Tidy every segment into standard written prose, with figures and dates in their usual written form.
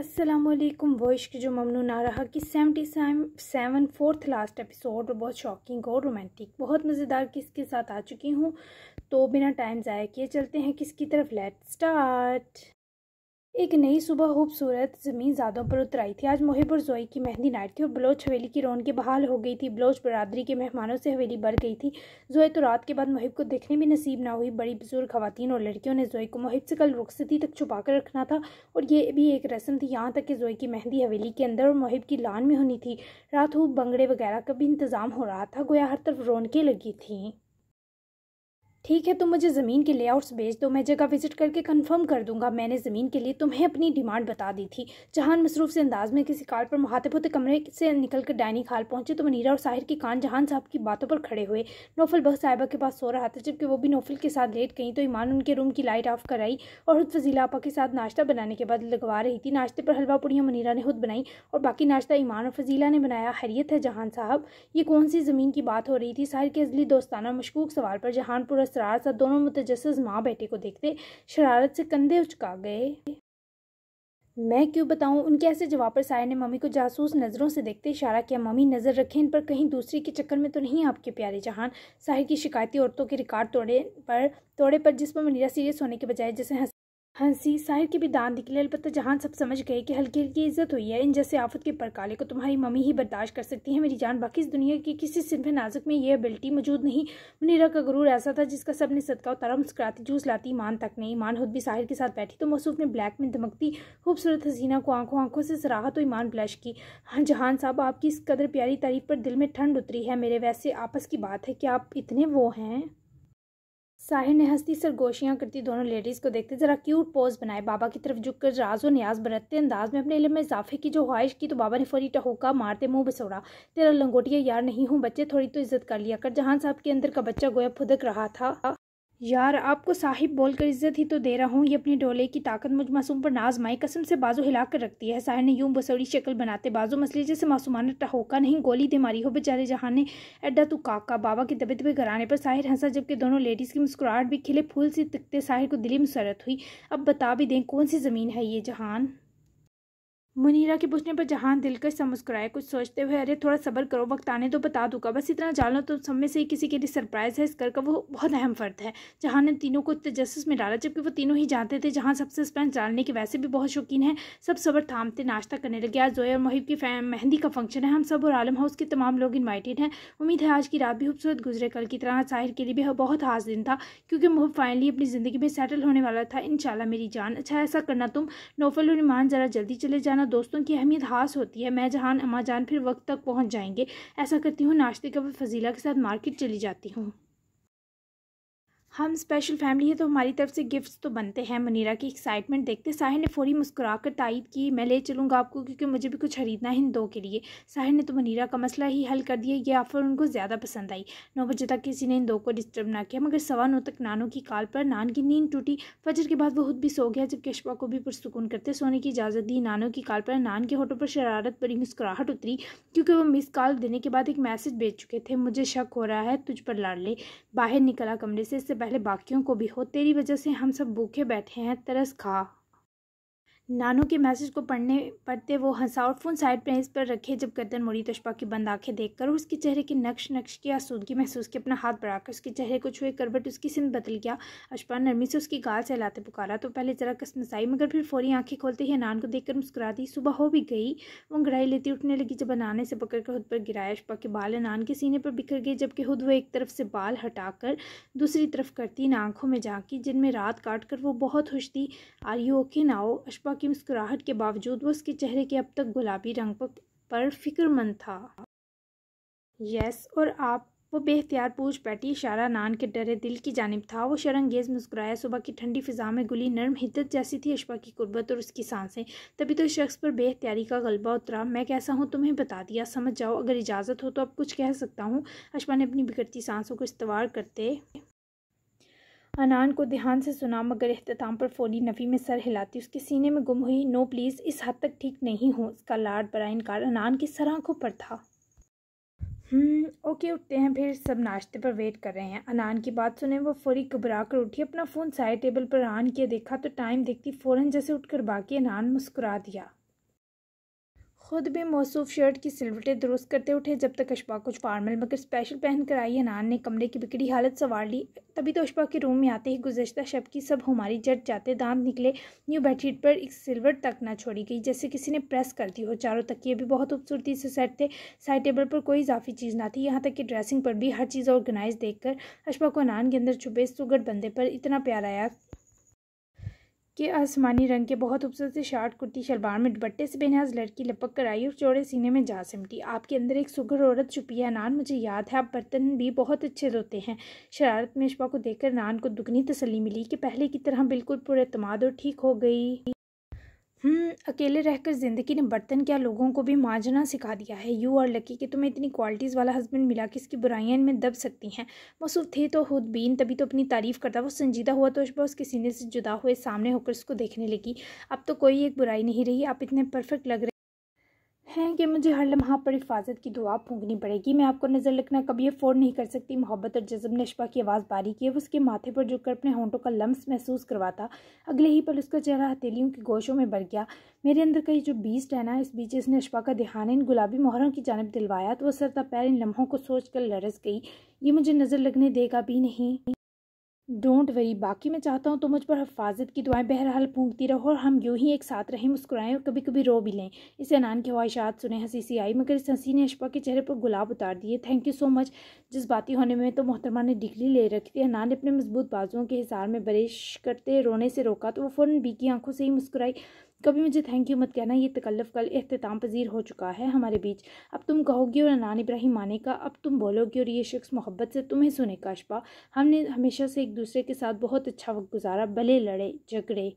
अस्सलामुअलैकुम। वो इश्क जो ममनू ना रहा कि 77 फोर्थ लास्ट एपिसोड और बहुत शॉकिंग और रोमांटिक बहुत मज़ेदार किसके साथ आ चुकी हूँ। तो बिना टाइम ज़ाया किए चलते हैं किसकी तरफ। Let's start. एक नई सुबह खूबसूरत ज़मीन ज़ादों पर उतर आई थी। आज मोहिब और जोई की मेहंदी नाइट थी और बलोच हवेली की रौनकें बहाल हो गई थी। बलोच बरादरी के मेहमानों से हवेली भर गई थी। जोई तो रात के बाद मोहिब को देखने भी नसीब ना हुई। बड़ी बुजुर्ग खवातीन और लड़कियों ने जोई को मोहिब से कल रुखसती तक छुपा कर रखना था और ये भी एक रस्म थी। यहाँ तक कि जोई की मेहंदी हवेली के अंदर और मोहिब की लान में होनी थी। रात खूब बंगड़े वगैरह का भी इंतज़ाम हो रहा था, गोया हर तरफ रौनकें लगी थी। ठीक है, तुम मुझे ज़मीन के लेआउट्स भेज दो, मैं जगह विजिट करके कंफर्म कर दूंगा। मैंने ज़मीन के लिए तुम्हें अपनी डिमांड बता दी थी। जहान मसरूफ से अंदाज में किसी कॉल पर मुहातिब होते कमरे से निकलकर डाइनिंग हॉल पहुंचे तो मनीरा और साहिर के कान जहान साहब की बातों पर खड़े हुए। नौफल बह साहिबा के पास सो रहा था, जबकि वो भी नौफल के साथ लेट गई तो ईमान उनके रूम की लाइट ऑफ कर आई और खुद फजीला आपा के साथ नाश्ता बनाने के बाद लगवा रही थी। नाश्ते पर हलवा पुड़ियाँ मनीरा ने खुद बनाई और बाकी नाश्ता ईमान और फजीला ने बनाया। खैरियत है जहान साहब, ये कौन सी ज़मीन की बात हो रही थी? साहिर के अजली दोस्ताना मशकूक सवाल पर जहान पूरा असरार सा दोनों मुतजस्सिस माँ बेटे को देखते शरारत से कंधे उचका गए। मैं क्यों बताऊं? उनके ऐसे जवाब पर साहिर ने मम्मी को जासूस नज़रों से देखते इशारा किया। मम्मी नज़र रखें इन पर, कहीं दूसरी के चक्कर में तो नहीं आपके प्यारे जहान। साहिर की शिकायती औरतों के रिकॉर्ड तोड़े पर जिस पर मनीरा सीरियस होने के बजाय जैसे हंसी। साहिर के भी दांत निकले। अलबत्ता जहान सब समझ गए कि हल्की हल्की इज्जत हुई है। इन जैसे आफत के परकाले को तुम्हारी मम्मी ही बर्दाश्त कर सकती है मेरी जान। बाकी इस दुनिया की किसी सिनफ नाजुक में ये एबिलिटी मौजूद नहीं। मुनीरा का गुरूर ऐसा था जिसका सब ने सदका उतारा। मुस्कुराती जूस लाती ईमान तक नहीं। ईमान खुद भी साहिर के साथ बैठी तो मौसूफ ने ब्लैक में धमकती खूबसूरत हसीना को आंखों से सराहा तो ईमान ब्लश की। हाँ जहान साहब, आपकी इस कदर प्यारी तारीफ पर दिल में ठंड उतरी है मेरे। वैसे आपस की बात है कि आप इतने वो हैं। साहिर ने हंसती सरगोशियां करती दोनों लेडीज़ को देखते ज़रा क्यूट पोज बनाए। बाबा की तरफ झुककर राज और न्याज बरतते अंदाज में अपने इल्म में इजाफे की जो ख्वाहिश की तो बाबा ने फौरी टहोका मारते मुंह बसोड़ा। तेरा लंगोटिया यार नहीं हूँ बच्चे, थोड़ी तो इज्जत कर लिया कर। जहान साहब के अंदर का बच्चा गोया फुदक रहा था। यार आपको साहिब बोलकर इज्जत ही तो दे रहा हूँ। ये अपने डोले की ताकत मुझ मासूम पर नाज माई कसम से बाजू हिला कर रखती है। साहिर ने यूं बसौड़ी शक्ल बनाते बाजू मसले जैसे मासूमाना टहोका नहीं गोली दे मारी हो बेचारे जहान ने। एड्डा तू काका। बाबा के दबे दबे घराने पर साहिर हंसा, जबकि दोनों लेडीज़ की मुस्कुराहट भी खिले फूल सी तकते साहिर को दिली मुसरत हुई। अब बता भी दें कौन सी ज़मीन है ये जहान? मुनीरा के पूछने पर जहान दिलकश सा मुस्कुराए कुछ सोचते हुए। अरे थोड़ा सब्र करो, वक्त आने तो बता दूंगा, बस इतना जान लो तो सब में से ही किसी के लिए सरप्राइज है। इस घर का वो बहुत अहम फर्द है। जहान ने तीनों को तजस्सुस में डाला, जबकि वो तीनों ही जानते थे जहां सब सस्पेंस डालने के वैसे भी बहुत शौकीन है। सब सब्र थामते नाश्ता करने लगे। आज जोया और मोहिब की मेहंदी का फंक्शन है। हम सब और आलम हाउस के तमाम लोग इन्वाइटेड हैं। उम्मीद है आज की रात भी खूबसूरत गुजरे। कल की तरह साहिर के लिए भी बहुत खास दिन था क्योंकि मोहिब फाइनली अपनी ज़िंदगी में सेटल होने वाला था इंशाल्लाह मेरी जान। अच्छा ऐसा करना तुम नौफल और ईमान ज़रा जल्दी चले जाना, दोस्तों की अहमियत खास होती है। मैं जहान अम्मा जान फिर वक्त तक पहुंच जाएंगे। ऐसा करती हूँ नाश्ते का वक्त फजीला के साथ मार्केट चली जाती हूँ। हम स्पेशल फैमिली है तो हमारी तरफ से गिफ्ट्स तो बनते हैं। मनीरा की एक्साइटमेंट देखते साहिर ने फौरी मुस्कुराकर तायद की। मैं ले चलूँगा आपको क्योंकि मुझे भी कुछ खरीदना है इन दो के लिए। साहिर ने तो मनीरा का मसला ही हल कर दिया। ये ऑफर उनको ज़्यादा पसंद आई। 9 बजे तक किसी ने इन दो को डिस्टर्ब ना किया, मगर 9:15 तक नानों की कॉल पर नान की नींद टूटी। फजर के बाद वो खुद भी सो गया, जबकि अशफा को भी पुरसुकून करते सोने की इजाज़त दी। नानों की कॉल पर नान के होठों पर शरारत भरी मुस्कुराहट उतरी क्योंकि वो मिस कॉल देने के बाद एक मैसेज भेज चुके थे। मुझे शक हो रहा है तुझ पर लाडले। बाहर निकला कमरे से, इससे पहले बाकियों को भी हो, तेरी वजह से हम सब भूखे बैठे हैं, तरस खा। नानू के मैसेज को पढ़ते वो हंसा और फ़ोन साइड पे इस पर रखे। जब गर्दन मुड़ी तो अशफा की बंद आंखें देखकर और उसके चेहरे के नक्श की आसूदगी महसूस की। अपना हाथ बढ़ाकर उसके चेहरे को छुए करवट उसकी सिंध बदल गया। अशफा नरमी से उसकी गाल से हिलाते पुकारा तो पहले जरा कसमसाई, मगर फिर फौरी आंखें खोलते ही अनान को देखकर मुस्कुरा दी। सुबह हो भी गई। वो अंगड़ाई लेती उठने लगी जब अनान से पकड़कर खुद पर गिराया। अशफा के बाल अनान के सीने पर बिखर गए, जबकि खुद वो एक तरफ से बाल हटाकर दूसरी तरफ करती इन आंखों में झांकी जिनमें रात काट कर वो बहुत खुश थी। Are you okay now? Ashfa की मुस्कुराहट के बावजूद वो उसके चेहरे के अब तक गुलाबी रंग पर फिक्रमंद था। यस और आप? वो बेख्तियार पूछ बैठी। इशारा नान के डरे दिल की जानिब था। वो शर्मंगेज मुस्कुराया। सुबह की ठंडी फिजा में गुली नर्म हिद्दत जैसी थी अशफा की कुर्बत और उसकी सांसें। तभी तो इस शख्स पर बेख्तियारी का गलबा उतरा। मैं कैसा हूँ तुम्हें बता दिया, समझ जाओ। अगर इजाज़त हो तो अब कुछ कह सकता हूँ। अशफा ने अपनी बिगड़ती सांसों को इस्तवार करते अनान को ध्यान से सुना, मगर इख्तिताम पर फौरी नफ़ी में सर हिलाती उसके सीने में गुम हुई। नो प्लीज़, इस हद तक ठीक नहीं हूँ। उसका लाड बड़ा इनकार अनान की सर आंखों पर था। ओके उठते हैं, फिर सब नाश्ते पर वेट कर रहे हैं। अनान की बात सुने वो फौरी घबरा कर उठी। अपना फ़ोन साइड टेबल पर ऑन किया, देखा तो टाइम देखती फ़ौरन जैसे उठकर बाकी। अनान मुस्कुरा दिया। खुद भी मौसूफ शर्ट की सिलवटें दुरुस्त करते उठे जब तक अशफाक कुछ फार्मल मगर स्पेशल पहन कर आई। अनान ने कमरे की बिगड़ी हालत संवार ली। तभी तो अशफाक के रूम में आते ही गुज़श्ता शब की सब हमारी जट जाते दांत निकले। न्यू बेडशीट पर एक सिल्वर तक न छोड़ी गई, जैसे किसी ने प्रेस कर दी हो। चारों तकिए भी बहुत खूबसूरती से सेट थे। साइड टेबल पर कोई इजाफी चीज़ ना थी, यहाँ तक कि ड्रेसिंग पर भी हर चीज़ ऑर्गेनाइज देखकर अशफाक को अनान के अंदर छुपे सुगड़ बंदे पर इतना प्यार आया कि आसमानी रंग के बहुत खूबसूरत से शार्ट कुर्ती शलवार में दुपट्टे से बेनियाज लड़की लपक कर आई और चौड़े सीने में जा सिमटी। आपके अंदर एक सुघड़ औरत छुपी है अनान, मुझे याद है आप बर्तन भी बहुत अच्छे धोते हैं। शरारत में अशफाक को देखकर अनान को दुगनी तसल्ली मिली कि पहले की तरह बिल्कुल पुरएतमाद और ठीक हो गई। अकेले रहकर ज़िंदगी ने बर्तन क्या लोगों को भी मांझना सिखा दिया है। यू आर लकी कि तुम्हें इतनी क्वालिटीज़ वाला हस्बैंड मिला कि इसकी बुराइयां इनमें दब सकती हैं। मौसूफ थे तो खुदबीन, तभी तो अपनी तारीफ़ करता। वो संजीदा हुआ तो अशबा उसके सीने से जुदा हुए सामने होकर उसको देखने लगी। अब तो कोई एक बुराई नहीं रही, आप इतने परफेक्ट लग रहे हैं कि मुझे हर लम्हा पर हिफाजत की दुआ फूंकनी पड़ेगी। मैं आपको नज़र रखना कभी अफोर्ड नहीं कर सकती। मोहब्बत और जज़्ब ने अशफा की आवाज़ बारी की। वो उसके माथे पर झुककर अपने होंठों का लम्स महसूस करवाता। अगले ही पल उसका चेहरा हथेलियों की गोशों में भर गया। मेरे अंदर का ये जो बीस्ट है ना, इस बीच इसने अशफा का ध्यान इन गुलाबी मोहरों की जानिब दिलवाया तो वह सरता पैर इन लम्हों को सोच कर लरस गई। ये मुझे नज़र लगने देगा भी नहीं। डोंट वरी, बाकी मैं चाहता हूँ तो मुझ पर हिफाजत की दुआएं बहरहाल फूंकती रहो और हम यूं ही एक साथ रहें, मुस्कुराएं और कभी कभी रो भी लें। इसे अनान की ख्वाहिशात सुने हंसी सी आई, मगर इस हंसी ने अशफा के चेहरे पर गुलाब उतार दिए। Thank you so much. जज्बाती होने में तो मोहतरमा ने डिग्री ले रखी थी। अनान ने अपने मजबूत बाजुओं के हिसार में बरिश करते रोने से रोका तो वो फ़ौरन बीकी आंखों से ही मुस्कुराई। कभी मुझे थैंक यू मत कहना, ये तकल्लुफ़ कल इख्तिताम पजीर हो चुका है हमारे बीच। अब तुम कहोगी और अनान इब्राहिम मानेगा, अब तुम बोलोगी और ये शख्स मोहब्बत से तुम्हें सुनेगा। अशफा, हमने हमेशा से एक दूसरे के साथ बहुत अच्छा वक्त गुजारा, भले लड़े झगड़े,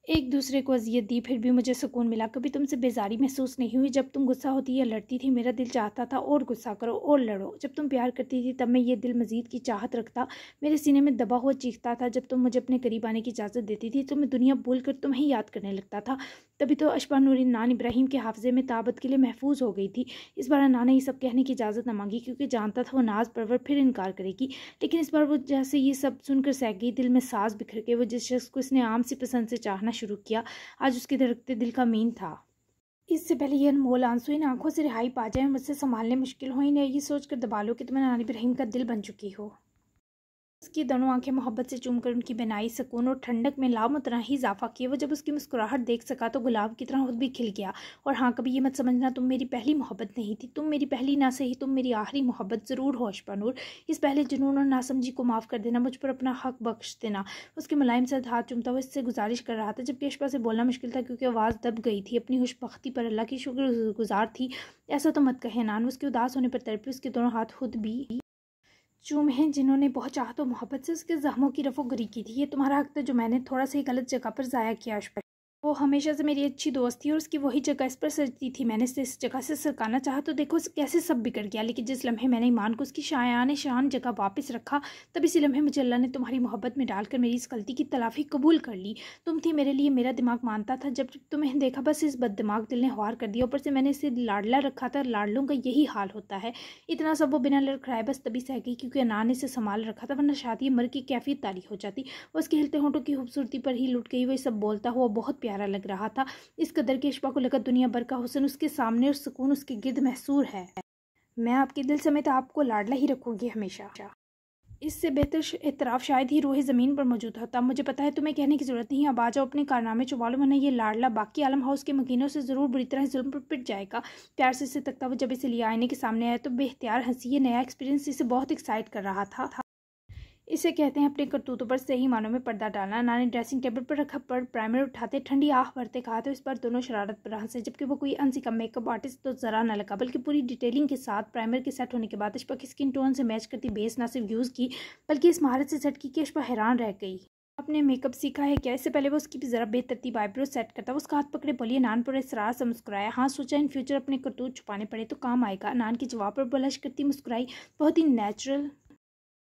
एक दूसरे को अजियत दी, फिर भी मुझे सुकून मिला। कभी तुमसे बेजारी महसूस नहीं हुई। जब तुम गुस्सा होती या लड़ती थी मेरा दिल चाहता था और गुस्सा करो और लड़ो। जब तुम प्यार करती थी तब मैं ये दिल मजीद की चाहत रखता, मेरे सीने में दबा हुआ चीखता था। जब तुम मुझे अपने करीब आने की इजाज़त देती थी तो मैं दुनिया भूल कर तुम्हें याद करने लगता था। तभी तो अशफा नूरी नान इब्राहिम के हाफजे में ताबत के लिए महफूज हो गई थी। इस बार अना ने ये सब कहने की इजाज़त न मांगी क्योंकि जानता था वो नाज परवर फिर इनकार करेगी। लेकिन इस बार वो जैसे ये सब सुनकर सह गई। दिल में सांस बिखर के वो जिस शख्स को इसने आम सी पसंद से चाहना शुरू किया आज उसके धड़कते दिल का मीन था। इससे पहले ये अनमोल आंसू इन आंखों से रिहाई पा जाए, मुझसे संभालने मुश्किल हो। इन्हें ये सोचकर दबा लो कि तुम्हें नानी इब्राहिम का दिल बन चुकी हो। उसकी दोनों आंखें मोहब्बत से चूमकर उनकी बनाई सुकून और ठंडक में लामतनाही इजाफा किए। वो जब उसकी मुस्कुराहट देख सका तो गुलाब की तरह खुद भी खिल गया। और हाँ, कभी ये मत समझना तुम मेरी पहली मोहब्बत नहीं थी, तुम मेरी पहली ना सही तुम मेरी आखिरी मोहब्बत ज़रूर हो। अशफा नूर, इस पहले जुनून और नासमझी को माफ़ कर देना, मुझ पर अपना हक बख्श देना। उसके मुलायम से हाथ चूमता हुआ इससे गुजारिश कर रहा था, जबकि अशफा से बोलना मुश्किल था क्योंकि आवाज़ दब गई थी। अपनी खुशबख्ती पर अल्लाह की शुक्रगुजार थी। ऐसा तो मत कहे नान। उसके उदास होने पर तड़पी उसके दोनों हाथ खुद भी चूम हैं जिन्होंने बहुत चाहत और मोहब्बत से उसके जख्मों की रफोगरी की थी। ये तुम्हारा हक था जो मैंने थोड़ा सा ही गलत जगह पर ज़ाया किया। वो हमेशा से मेरी अच्छी दोस्त थी और उसकी वही जगह इस पर सजती थी। मैंने इसे इस जगह से सरकाना चाहा तो देखो कैसे सब बिगड़ गया। लेकिन जिस लम्हे मैंने ईमान को उसकी शायान शान जगह वापस रखा, तब इसी लम्हे मुझे अल्लाह ने तुम्हारी मोहब्बत में डालकर मेरी इस गलती की तलाफ़ी कबूल कर ली। तुम थी मेरे लिए, मेरा दिमाग मानता था। जब तुम्हें देखा बस इस बददिमाग दिल ने हार कर दिया। ऊपर से मैंने इसे लाडला रखा था, लाडलों का यही हाल होता है। इतना सब वो बिना लड़खड़ाए बस तभी सह गई क्योंकि अनान ने इसे संभाल रखा था, वरना शादी मर की कैफियत तारी हो जाती। उसके हिलते होंठों की खूबसूरती पर ही लुट गई। वो सब बोलता हुआ बहुत प्यारा लग रहा था। इस कदर के अशफा को लगा दुनिया भर का हुस्न उसके सामने और सुकून उसके गिर्द महसूर है। मैं आपके दिल समेत आपको लाडला ही रखूंगी हमेशा। इससे बेहतर एतराफ़ शायद ही रूह ज़मीन पर मौजूद होता। मुझे पता है तुम्हें कहने की ज़रूरत नहीं, अब आ जाओ अपने कारनामे छुपा लो, वरना ये लाडला बाकी आलम हाउस के मकीनों से ज़रूर बुरी तरह जुल्म पर पिट जाएगा। प्यार से इसे तकता हुआ जब इसे लिया आईने के सामने आया तो बेख्तियार हंसी। ये नया एक्सपीरियंस इसे बहुत एक्साइट कर रहा था। इसे कहते हैं अपने करतूतों पर सही मानों में पर्दा डालना। नानी ड्रेसिंग टेबल पर रखा पर प्राइमर उठाते ठंडी आह भरते कहा तो इस बार दोनों शरारत पर हंसे, जबकि वो कोई अनसी का मेकअप आर्टिस्ट तो ज़रा न लगा, बल्कि पूरी डिटेलिंग के साथ प्राइमर के सेट होने के बाद अशफा की स्किन टोन से मैच करती बेस ना सिर्फ यूज़ की बल्कि इस महारत से सेट की कि अशफा हैरान रह गई। आपने मेकअप सीखा है क्या? इससे पहले वो उसकी भी ज़रा बेतरतीब आईब्रो सेट करता। वो उसका हाथ पकड़े बोलिए। नान पर इसरार से मुस्कुराया। हाँ, सोचा इन फ्यूचर अपने करतूत छुपाने पड़े तो काम आएगा। नान के जवाब पर ब्लश करती मुस्कुराई। बहुत ही नेचुरल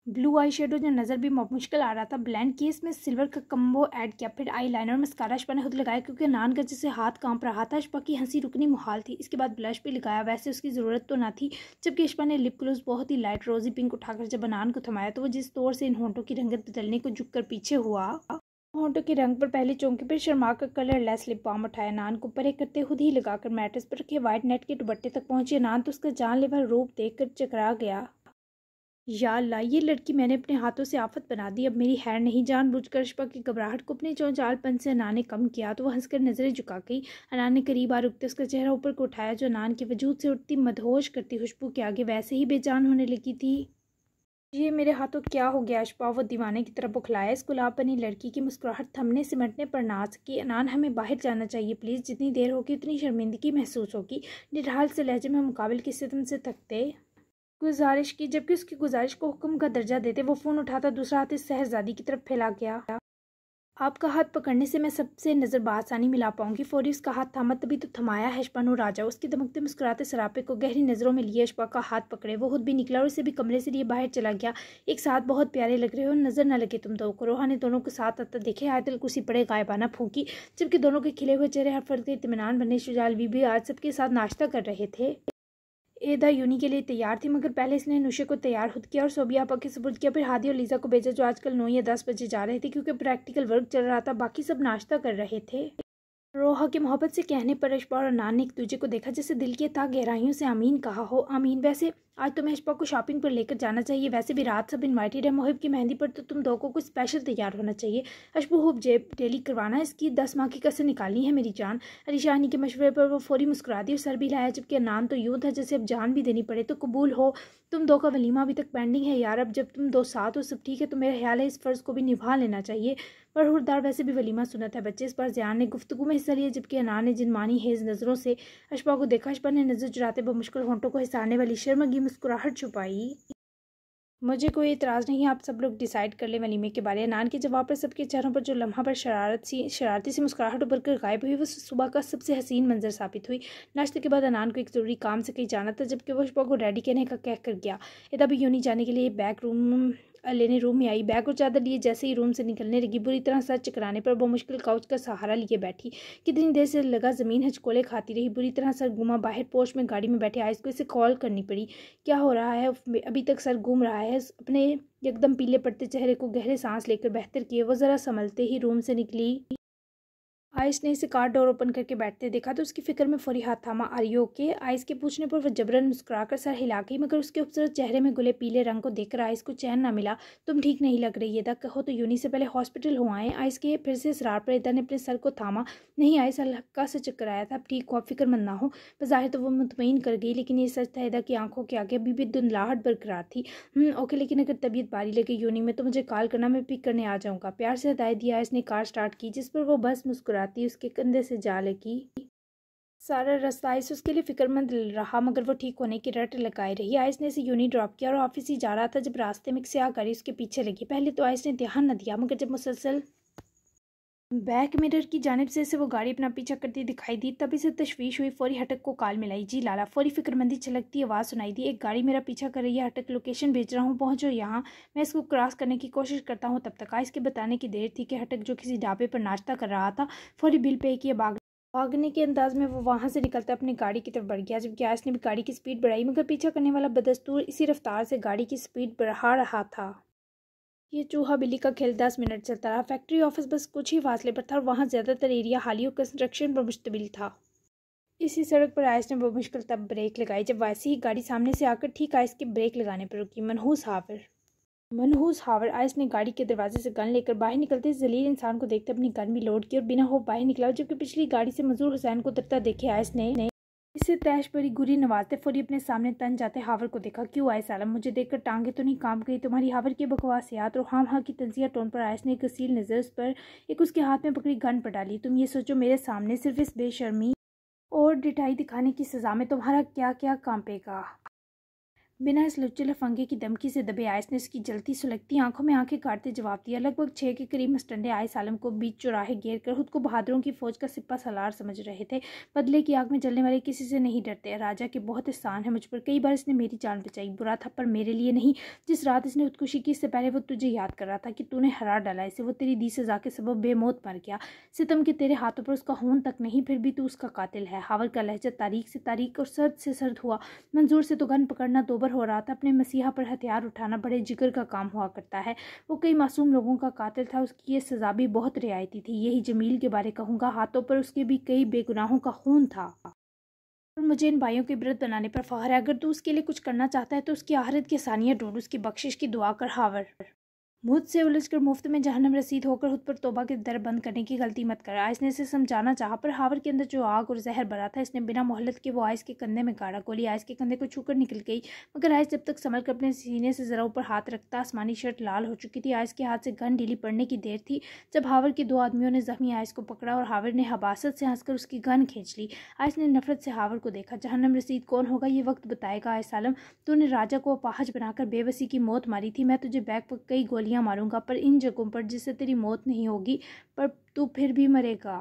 ब्लू आई शेडो जो नज़र भी मुश्किल आ रहा था ब्लेंड किए, इसमें सिल्वर का कम्बो ऐड किया। फिर आई लाइनर मस्कारा अशफा ने खुद लगाया क्योंकि नान का जिससे हाथ कांप रहा था। अशफा की हंसी रुकनी मुहाल थी। इसके बाद ब्लश भी लगाया, वैसे उसकी ज़रूरत तो ना थी। जबकि अशफा ने लिप ग्लोस बहुत ही लाइट रोजी पिंक उठाकर जब अनान को थमाया तो वो जिस तौर से इन होंठों की रंगत बदलने को झुक कर पीछे हुआ, होंठों के रंग पर पहली चौंकी पर शर्मा कर कलर लेस लिप बाम उठाया। नान को परे करते खुद ही लगाकर मैट्रेस पर रखे वाइट नेट के दुपट्टे तक पहुंची। नान तो उसका जानलेवा रूप देखकर चकरा गया। या अल्लाह, ये लड़की मैंने अपने हाथों से आफत बना दी। अब मेरी खैर नहीं। जानबूझकर अशफा की घबराहट को अपने चौंचालपन से अनान ने कम किया तो वह हंसकर नजरें झुका गई। अनान ने करीब आ रुकते उसका चेहरा ऊपर को उठाया जो अनान के वजूद से उठती मदहोश करती खुशबू के आगे वैसे ही बेजान होने लगी थी। ये मेरे हाथों क्या हो गया अशफा? वो दीवाने की तरफ बुखलाया। इस गुलाब बनी लड़की की मुस्कुराहट थमने सिमटने पर ना सकी। अनान, हमें बाहर जाना चाहिए प्लीज़। जितनी देर होगी उतनी शर्मिंदगी महसूस होगी। निढाल से लहजे में मुकाबिल की सितम से थकते गुजारिश की। जबकि उसकी गुजारिश को हुक्म का दर्जा देते वो फ़ोन उठाता दूसरा हाथ इस शहजादी की तरफ फैला गया। आपका हाथ पकड़ने से मैं सबसे नज़र बासानी मिला पाऊंगी। फौरी उसका हाथ थामा। तभी तो थमाया है अशफा। नूर राजा उसकी दमकते मुस्कुराते सरापे को गहरी नज़रों में लिए अशफा का हाथ पकड़े। वो खुद भी निकला और उसे भी कमरे से लिए बाहर चला गया। एक साथ बहुत प्यारे लग रहे हो, नज़र न लगे तुम दो को। रोहा ने दोनों को साथ आता देखे आयतल कुर्सी पड़े गायबाना फूंकी। जबकि दोनों के खिले हुए चेहरे हर फर्द के इत्मीनान बने। शुजाल बीबी आज सबके साथ नाश्ता कर रहे थे। एदा यूनी के लिए तैयार थी मगर पहले इसने नुशे को तैयार खुद किया और सोबिया आपा के सुपुर्द किया। फिर हादी और लीजा को भेजा जो आजकल 9 या 10 बजे जा रहे थे क्योंकि प्रैक्टिकल वर्क चल रहा था। बाकी सब नाश्ता कर रहे थे। रोहा के मोहब्बत से कहने पर अशफा और अनान ने एक दूसरे को देखा जैसे दिल की था गहराइयों से आमीन कहा हो। आमीन। वैसे आज तुम्हें अशफा को शॉपिंग पर लेकर जाना चाहिए। वैसे भी रात सब इनवाइटेड है। मोहिब की मेहंदी पर तो तुम दो को कुछ स्पेशल तैयार होना चाहिए। अशबू हुब जेब डेली करवाना, इसकी 10 माह की कसर निकालनी है मेरी जान। अलीशानी के मशवरे पर वो फौरी मुस्कुरा दी और सर भी लाया। जबकि अनान तो यूँ था जैसे अब जान भी देनी पड़े तो कबूल हो। तुम दो का वलीमा अभी तक पेंडिंग है यार। अब जब तुम दो साथ हो सब ठीक है तो मेरा ख्याल है इस फ़र्ज़ को भी निभा लेना चाहिए। पर हुरदार वैसे भी वलीमा सुनत है बच्चे। इस पर ज़ियान ने गुफ्तगू में हिस्सा लिया जबकि अनान ने जिनमानी हेज नज़रों से अशफा को देखा। अशफा ने नज़र चुराते बमुश्किल होंठों को हिसारने वाली शर्मगी मुस्कुराहट छुपाई। मुझे कोई इतराज़ नहीं, आप सब लोग डिसाइड कर लें वलीमे के बारे। अनान के जवाब पर सबके चेहरों पर जो लम्हा पर शरारती सी मुस्कुराहट उभर कर गायब हुई वो सुबह का सबसे हसीन मंजर साबित हुई। नाश्ते के बाद अनान को एक ज़रूरी काम से कहीं जाना था जबकि वो अशफा को रेडी कहने का कह कर गया। इधर भी यूनी जाने के लिए बैग रूम में आई। बैग और चादर लिए जैसे ही रूम से निकलने लगी बुरी तरह सर चकराने पर वो मुश्किल काउच का सहारा लिए बैठी। कितनी देर से लगा ज़मीन हचकोले खाती रही। बुरी तरह सर घूमा। बाहर पोर्च में गाड़ी में बैठे आइस को इसे कॉल करनी पड़ी। क्या हो रहा है? अभी तक सर घूम रहा है। अपने एकदम पीले पड़ते चेहरे को गहरे सांस लेकर बेहतर किए वो ज़रा संभलते ही रूम से निकली। आइस ने इसे कार डोर ओपन करके बैठते देखा तो उसकी फिक्र में फौरी हाथ थामा। आरियो के आइस के पूछने पर वह जबरन मुस्कुराकर सर हिला गई मगर उसके खूबसूरत चेहरे में गुले पीले रंग को देखकर आइस को चैन ना मिला। तुम ठीक नहीं लग रही है कहो तो यूनी से पहले हॉस्पिटल हो आए। आइस के फिर से इसरार पर इदा ने अपने सर को थामा। नहीं आइस, हल्का से चक्कर आया था, अब ठीक हो, आप फिक्रमंद ना हो। बज़ाहिर तो वो मुतमईन कर गई लेकिन ये सच था इदा की आंखों के आगे अभी भी धुंधलाहट बरकरार थी। ओके, लेकिन अगर तबीयत बारी लगे यूनी में तो मुझे कॉल करना, मैं पिक करने आ जाऊँगा। प्यार से हदायत दिया। आइस ने कार स्टार्ट की जिस पर वो बस मुस्कुराती उसके कंधे से जा लगी। सारा रास्ता आइस उसके लिए फिक्रमंद रहा मगर वो ठीक होने की रट लगाई रही। आइस ने इसे यूनी ड्रॉप किया और ऑफिस ही जा रहा था जब रास्ते में एक स्याह गाड़ी उसके पीछे लगी। पहले तो आइस ने ध्यान न दिया मगर जब मुसलसल बैक मिरर की जानिब से वो गाड़ी अपना पीछा करती दिखाई दी तब इसे तशवीश हुई। फौरी हटक को कॉल मिलाई। जी लाला। फौरी फिक्रमंदी छलकती आवाज़ सुनाई दी। एक गाड़ी मेरा पीछा कर रही है, हटक लोकेशन भेज रहा हूँ, पहुँचो यहाँ। मैं इसको क्रॉस करने की कोशिश करता हूँ। तब तक आइस के बताने की देर थी कि हटक जो किसी ढाबे पर नाश्ता कर रहा था फौरी बिल पे किए भागने के अंदाज में वो वहाँ से निकलता अपनी गाड़ी की तरफ बढ़ गया जबकि आइस ने भी गाड़ी की स्पीड बढ़ाई मगर पीछा करने वाला बदस्तूर इसी रफ्तार से गाड़ी की स्पीड बढ़ा रहा था। ये चूहा बिल्ली का खेल 10 मिनट चलता रहा। फैक्ट्री ऑफिस बस कुछ ही फासले पर था और वहाँ ज़्यादातर एरिया हाली और कंस्ट्रक्शन पर मुश्तमिल था। इसी सड़क पर आइस ने वो मुश्किल तब ब्रेक लगाई जब वैसी ही गाड़ी सामने से आकर ठीक आइस के ब्रेक लगाने पर रुकी। मनहूस हावर। आइस ने गाड़ी के दरवाजे से गन लेकर बाहर निकलते जलील इंसान को देखते अपनी गन भी लोड की और बिना हो बाहर निकला जबकि पिछली गाड़ी से मजदूर हुसैन को उतरता देखे आइस ने इसे तैश भरी गुरी नवाजते फौरी अपने सामने तन जाते हावर को देखा। क्यों आए सालम, मुझे देखकर टांगे तो नहीं कांप गई तुम्हारी? हावर की बकवासियात और हाँ की तंजिया टोन पर आइस ने एक असील नज़र उस पर एक उसके हाथ में पकड़ी गन पर डाली। तुम ये सोचो मेरे सामने सिर्फ इस बेशर्मी और डिठाई दिखाने की सजा में तुम्हारा क्या क्या कांपेगा। बिना इस लुच्चे लफंगे की धमकी से दबे आइस ने उसकी जलती सुलगती आंखों में आंखें काटते जवाब दिया। लगभग 6 के करीब मस्टंडे आइस आलम को बीच चौराहे घेर कर खुद को बहादुरों की फौज का सिपा सलार समझ रहे थे। बदले की आग में जलने वाले किसी से नहीं डरते। राजा के बहुत एहसान है मुझ पर, कई बार इसने मेरी जान बचाई। बुरा था पर मेरे लिए नहीं। जिस रात इसने खुदकुशी की इससे पहले वो तुझे याद कर रहा था कि तूने हरा डाला इसे। वो तेरी दी सजा के सबब बेमौत मर गया। सितम के तेरे हाथों पर उसका खून तक नहीं, फिर भी तू उसका कातिल है। हावर का लहजा तारीख से तारीख और सर्द से सर्द हुआ। मंजूर से तो गन पकड़ना दोबर ओवर हो रहा था। अपने मसीहा पर हथियार उठाना बड़े जिक्र का काम हुआ करता है। वो कई मासूम लोगों का कातिल था, उसकी ये सज़ा भी बहुत रियायती थी। यही जमील के बारे कहूँगा, हाथों पर उसके भी कई बेगुनाहों का खून था। और मुझे इन भाइयों के इबरत बनाने पर फ़ख्र है। अगर तू उसके लिए कुछ करना चाहता है तो उसकी आहरत की आसानियाँ ढूंढ, उसकी बख्शिश की दुआ कर। हावर मुझसे उलझकर मुफ्त में जहन्नम रसीद होकर खुद पर तौबा के दर बंद करने की गलती मत कर। आयस ने इसे समझाना चाहा, पर हावर के अंदर जो आग और जहर भरा था, इसने बिना मोहलत के वो आयस के कंधे में गाड़ा। गोली आयस के कंधे को छूकर निकल गई, मगर आयस जब तक संभल कर अपने सीने से जरा ऊपर हाथ रखता, आसमानी शर्ट लाल हो चुकी थी। आयस के हाथ से गन ढीली पड़ने की देर थी जब हावर के दो आदमियों ने जख्मी आयस को पकड़ा और हावर ने हबासत से हंसकर उसकी गन खींच ली। आयस ने नफरत से हावर को देखा। जहन्नम रसीद कौन होगा ये वक्त बताएगा। आयस आलम, तूने राजा को अपाहज बनाकर बेबसी की मौत मारी थी। मैं तुझे बैक पर कई गोलियां मारूंगा, पर इन जगहों पर जिससे तेरी मौत नहीं होगी, पर तू फिर भी मरेगा।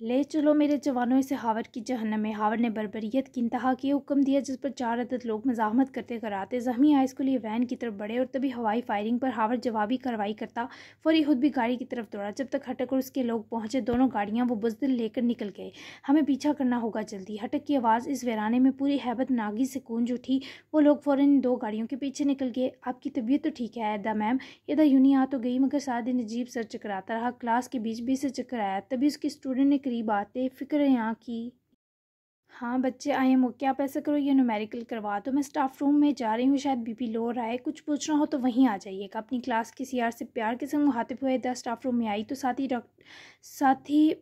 ले चलो मेरे जवानों इसे हावर की जहन्नम में। हावर ने बर्बरियत की इंतहा की हुक्म दिया, जिस पर 4 अदद लोग मजाहमत करते कराते जख्मी आयस को लिए वैन की तरफ बढ़े और तभी हवाई फायरिंग पर हावर जवाबी कार्रवाई करता फौरी खुद भी गाड़ी की तरफ दौड़ा। जब तक हटक और उसके लोग पहुंचे, दोनों गाड़ियां वो बुज़दिल लेकर निकल गए। हमें पीछा करना होगा जल्दी। हटक की आवाज़ इस वीराने में पूरी हैबत नागी से गूंज उठी। वो लोग फ़ौरन 2 गाड़ियों के पीछे निकल गए। आपकी तबीयत तो ठीक है एदा मैम? एदा यूनी आ तो गई, मगर सारा दिन अजीब सर चकराता रहा। क्लास के बीच भी से चक्कर आया। तभी उसके स्टूडेंट ने करीब आते फिक्र यहाँ की। हाँ बच्चे आए हैं। क्या आप ऐसा करो, ये न्यूमेरिकल करवा दो। मैं स्टाफ रूम में जा रही हूँ, शायद बीपी लो हो रहा है। कुछ पूछना हो तो वहीं आ जाइएगा। अपनी क्लास के सीआर से प्यार के संग मुखातिब हुए द स्टाफ रूम में आई तो साथ ही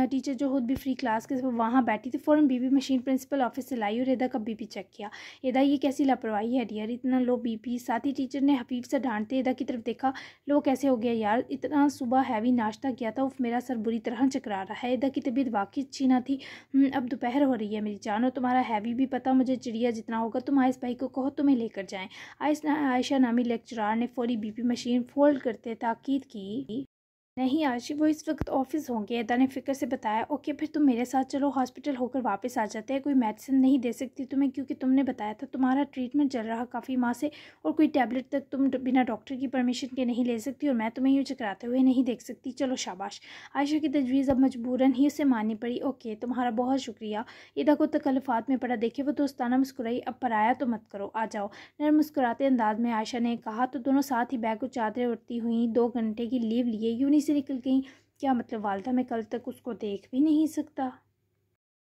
टीचर जो खुद भी फ्री क्लास के वहाँ बैठी थी, फ़ौरन बीपी मशीन प्रिंसिपल ऑफिस से लाई और एदा का बीपी चेक किया। एदा, ये कैसी लापरवाही है डियर, इतना लो बीपी। साथ ही टीचर ने हफीफ से डांटते एदा की तरफ देखा। लो कैसे हो गया यार, इतना सुबह हैवी नाश्ता किया था। उफ, मेरा सर बुरी तरह चकरा रहा है। एदा की तबीयत वाकई अच्छी ना थी। अब दोपहर हो रही है मेरी जानो, तुम्हारा हैवी भी पता मुझे चिड़िया जितना होगा। तुम आयस भाई को कहो तुम्हें लेकर जाएं। आयशा नामी लेक्चरार ने फौरी बीपी मशीन फोल्ड करते ताकीद की। नहीं आशी, वो इस वक्त ऑफिस होंगे। एदा ने फिक्र से बताया। ओके, फिर तुम मेरे साथ चलो, हॉस्पिटल होकर वापस आ जाते हैं। कोई मेडिसिन नहीं दे सकती तुम्हें, क्योंकि तुमने बताया था तुम्हारा ट्रीटमेंट चल रहा काफ़ी माह से, और कोई टैबलेट तक तुम बिना डॉक्टर की परमिशन के नहीं ले सकती, और मैं तुम्हें यूँ चकराते हुए नहीं देख सकती। चलो शाबाश। आयशा की तजवीज़ अब मजबूरन ही उसे माननी पड़ी। ओके, तुम्हारा बहुत शुक्रिया। एदा को तकल्लुफ़ात में पड़ा देखे वो दोस्ताना मुस्कुराई। अब पराया तो मत करो, आ जाओ, नर्म मुस्कुराते अंदाज में आयशा ने कहा। तो दोनों साथ ही बैग को चादरें उड़ती हुई 2 घंटे की लीव लिए यूनी से निकल गई। क्या मतलब वालदा, मैं कल तक उसको देख भी नहीं सकता।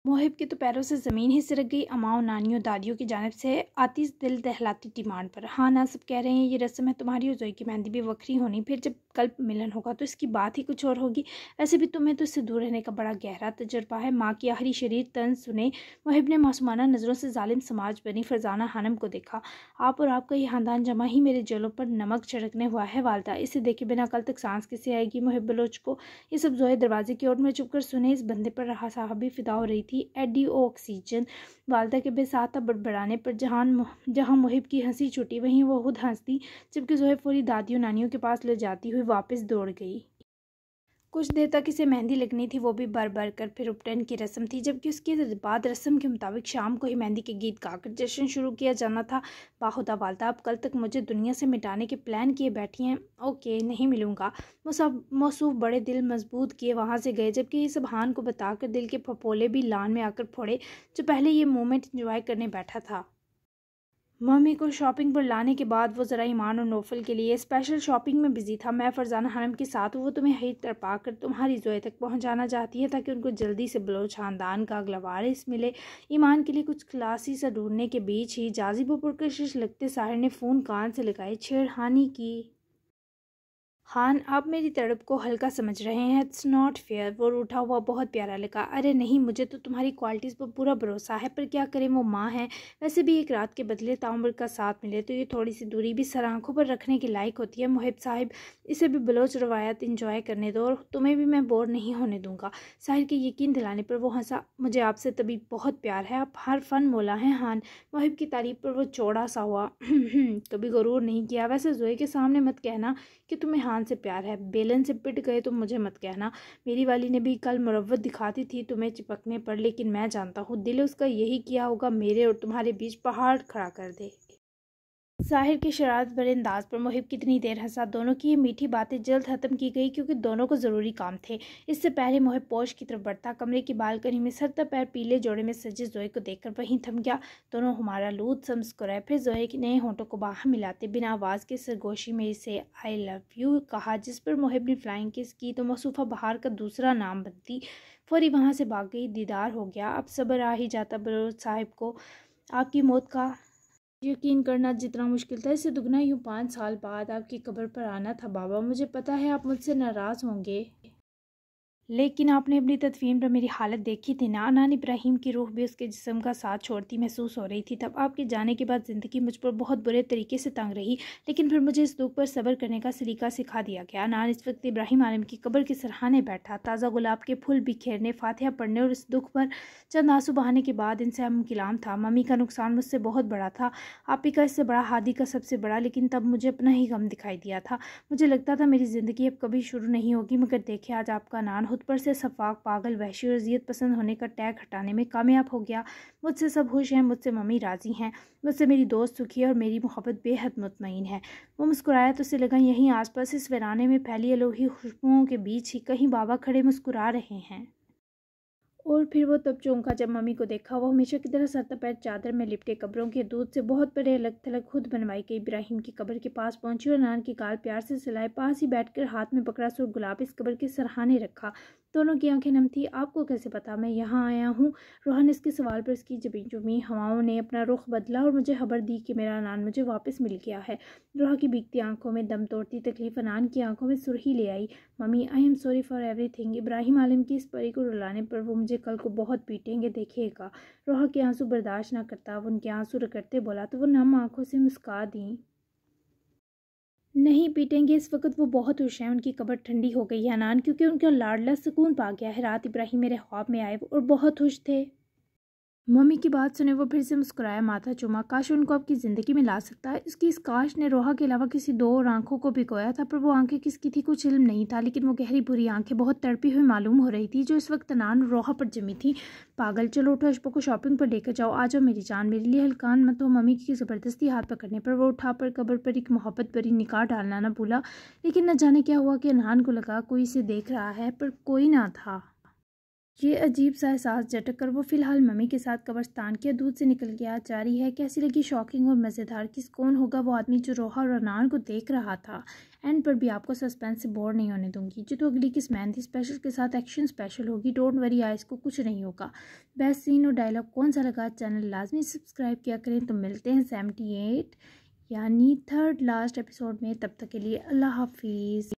मोहिब के तो पैरों से ज़मीन ही सिरक गई। अमाओं, नानियों, दादियों की जानिब से आती दिल दहलाती डिमांड पर। हाँ ना, सब कह रहे हैं ये रस्म है तुम्हारी और जोई की मेहंदी भी वक्री होनी, फिर जब कल मिलन होगा तो इसकी बात ही कुछ और होगी। वैसे भी तुम्हें तो इससे दूर रहने का बड़ा गहरा तजर्बा है। माँ की आखिरी शरीर तन सुने मोहिब ने मासूमाना नज़रों से जालिम समाज बनी फरजाना खानम को देखा। आप और आपका ये खानदान जमा ही मेरे जलों पर नमक छिड़कने हुआ है वालदा। इसे देखे बिना कल तक सांस किसे आएगी मोहिब बलोच को। ये सब जोए दरवाजे की ओर में चुपकर सुने। इस बंदे पर रहा साहब भी फिदा हो रही थी। एडी ओ ऑक्सीजन। वालदा के बेसाता बड़बड़ाने पर जहाँ मुहिब की हंसी छूटी, वहीं वो खुद हंसती, जबकि जोहे पूरी दादियों नानियों के पास ले जाती हुई वापस दौड़ गई। कुछ देर तक इसे मेहंदी लगनी थी, वो भी बर बर कर। फिर उपटन की रस्म थी, जबकि उसके बाद रस्म के मुताबिक शाम को ही मेहंदी के गीत गाकर जश्न शुरू किया जाना था। बाहुदा वालदा, अब कल तक मुझे दुनिया से मिटाने के प्लान किए बैठी हैं। ओके, नहीं मिलूंगा। मौसूफ बड़े दिल मजबूत किए वहाँ से गए, जबकि ये सब हान को बताकर दिल के फपोले भी लान में आकर फोड़े, जो पहले ये मोमेंट इंजॉय करने बैठा था। मम्मी को शॉपिंग पर लाने के बाद वो ज़रा ईमान और नौफल के लिए स्पेशल शॉपिंग में बिजी था। मैं फरजाना खानम के साथ हूँ। वो तुम्हें ही तरपा कर तुम्हारी जोए तक पहुँचाना चाहती है, ताकि उनको जल्दी से बलोच खानदान का अगला वारिस मिले। ईमान के लिए कुछ क्लासी सा ढूंढने के बीच ही जाजिब पुरकशिश लगते साहिर ने फ़ोन कान से लगाई। छेड़खानी की। खान, आप मेरी तड़प को हल्का समझ रहे हैं। It's not fair. वो रूठा हुआ बहुत प्यारा लगा। अरे नहीं, मुझे तो तुम्हारी क्वालिटीज़ पर पूरा भरोसा है, पर क्या करें, वो माँ है। वैसे भी एक रात के बदले ताउम्र का साथ मिले तो ये थोड़ी सी दूरी भी सर आंखों पर रखने के लायक होती है। मुहिब साहिब, इसे भी बलोच रवायत इंजॉय करने दो, और तुम्हें भी मैं बोर नहीं होने दूंगा। साहिर के यकीन दिलाने पर वो हंसा। मुझे आपसे तभी बहुत प्यार है, आप हर फन मौला हैं हान। मुहिब की तारीफ पर वो चौड़ा सा हुआ। कभी गरूर नहीं किया। वैसे जोए के सामने मत कहना कि तुम्हें हान से प्यार है। बेलन से पिट गए तो मुझे मत कहना। मेरी वाली ने भी कल मुरव्वत दिखाती थी तुम्हें चिपकने पर, लेकिन मैं जानता हूँ दिल उसका यही किया होगा, मेरे और तुम्हारे बीच पहाड़ खड़ा कर दे। साहिर के शरारत भरे अंदाज पर मुहिब कितनी देर हंसा। दोनों की ये मीठी बातें जल्द खत्म की गई क्योंकि दोनों को ज़रूरी काम थे। इससे पहले मुहिब पोश की तरफ बढ़ता कमरे की बालकनी में सर पैर पीले जोड़े में सजे जोए को देखकर वहीं थम गया। दोनों हमारा लूद सा मुस्कुराए, फिर जोए के नए होंठों को बाहर मिलाते बिना आवाज़ के सरगोशी में इसे आई लव यू कहा, जिस पर मुहिब ने फ्लाइंग किस की तो मसूफ़ा बहार का दूसरा नाम बनती फौरी वहाँ से भाग गई। दीदार हो गया। अब सब्र आ ही जाता बलोच साहिब को। आपकी मौत का यकीन करना जितना मुश्किल था, इससे दुगना यूँ 5 साल बाद आपकी कब्र पर आना था। बाबा, मुझे पता है आप मुझसे नाराज़ होंगे, लेकिन आपने अपनी तदफीन पर मेरी हालत देखी थी ना। अनान इब्राहिम की रूह भी उसके जिस्म का साथ छोड़ती महसूस हो रही थी। तब आपके जाने के बाद ज़िंदगी मुझ पर बहुत बुरे तरीके से तंग रही, लेकिन फिर मुझे इस दुख पर सब्र करने का सलीका सिखा दिया गया। अनान इस वक्त इब्राहिम आलम की कब्र के सरहाने बैठा, ताज़ा गुलाब के फूल बिखेरने, फातिहा पढ़ने और इस दुख पर चंद आंसू बहाने के बाद इनसे हम कलाम था। मम्मी का नुकसान मुझसे बहुत बड़ा था, आपी का इससे बड़ा, हादी का सबसे बड़ा, लेकिन तब मुझे अपना ही गम दिखाई दिया था। मुझे लगता था मेरी ज़िंदगी अब कभी शुरू नहीं होगी, मगर देखे आज आपका अनान खुद पर से सफाक, पागल, वहशी और अजियत पसंद होने का टैग हटाने में कामयाब हो गया। मुझसे सब खुश हैं, मुझसे मम्मी राज़ी हैं, मुझसे मेरी दोस्त सुखी है और मेरी मोहब्बत बेहद मुतमईन है। वो मुस्कुराया तो उसे लगा यहीं आसपास इस वीराने में फैली अलोही खुशबुओं के बीच ही कहीं बाबा खड़े मुस्कुरा रहे हैं। और फिर वो तब चौंका जब मम्मी को देखा। वो हमेशा की तरह सर पैर चादर में लिपटे कब्रों के दूध से बहुत बड़े अलग थलग खुद बनवाई गई इब्राहिम की कब्र के पास पहुंची और नान की गाल प्यार से सिलाए, पास ही बैठकर हाथ में पकड़ा सुर गुलाब इस कब्र के सरहाने रखा। दोनों की आंखें नम थी। आपको कैसे पता मैं यहाँ आया हूँ? रोहन इसके सवाल पर इसकी जबीन जुमी हवाओं ने अपना रुख बदला और मुझे खबर दी कि मेरा अनान मुझे वापस मिल गया है। रोहा की भीगती आंखों में दम तोड़ती तकलीफ अनान की आंखों में सुर्खी ले आई। Mummy, I am sorry for everything. Ibrahim Alam की इस परी को रुलाने पर वो मुझे कल को बहुत पीटेंगे, देखिएगा। रोहा के आंसू बर्दाश्त न करता वो उनके आंसू रगड़ते बोला तो वो नम आंखों से मुस्का दी। नहीं पीटेंगे, इस वक्त वो बहुत खुश हैं। उनकी कब्र ठंडी हो गई है अनान, क्योंकि उनका लाडला सुकून पा गया है। रात इब्राहिम मेरे ख्वाब में आए और बहुत खुश थे। मम्मी की बात सुने वो फिर से मुस्कुराया, माथा चूमा। काश उनको आपकी ज़िंदगी में ला सकता है। इसकी इस काश ने रोहा के अलावा किसी दो और आंखों को भिगोया था, पर वो आंखें किसकी थी कुछ इल्म नहीं था, लेकिन वो गहरी बुरी आंखें बहुत तड़पी हुई मालूम हो रही थी, जो इस वक्त अनान रोहा पर जमी थी। पागल, चलो उठो, अशबा को शॉपिंग पर लेकर जाओ। आ जाओ मेरी जान, मेरे लिए हल्कान मत हो। मम्मी की ज़बरदस्ती हाथ पकड़ने पर वो उठा पर कब्र पर एक मोहब्बत भरी निगाह डालना न भूला, लेकिन न जाने क्या हुआ कि अनान को लगा कोई इसे देख रहा है, पर कोई ना था। ये अजीब सा एहसास झटक कर वो फिलहाल मम्मी के साथ कब्रिस्तान के दूध से निकल गया। जारी है कैसी लगी शॉकिंग और मज़ेदार। किस कौन होगा वो आदमी जो रोहा और अनान को देख रहा था? एंड पर भी आपको सस्पेंस से बोर नहीं होने दूंगी। जो तो अगली किस मेहंदी स्पेशल के साथ एक्शन स्पेशल होगी। डोंट वरी, आइस को कुछ नहीं होगा। बेस्ट सीन और डायलॉग कौन सा लगा चैनल लाजमी सब्सक्राइब किया करें। तो मिलते हैं 78 यानी 3rd लास्ट एपिसोड में। तब तक के लिए अल्लाह हाफिज़।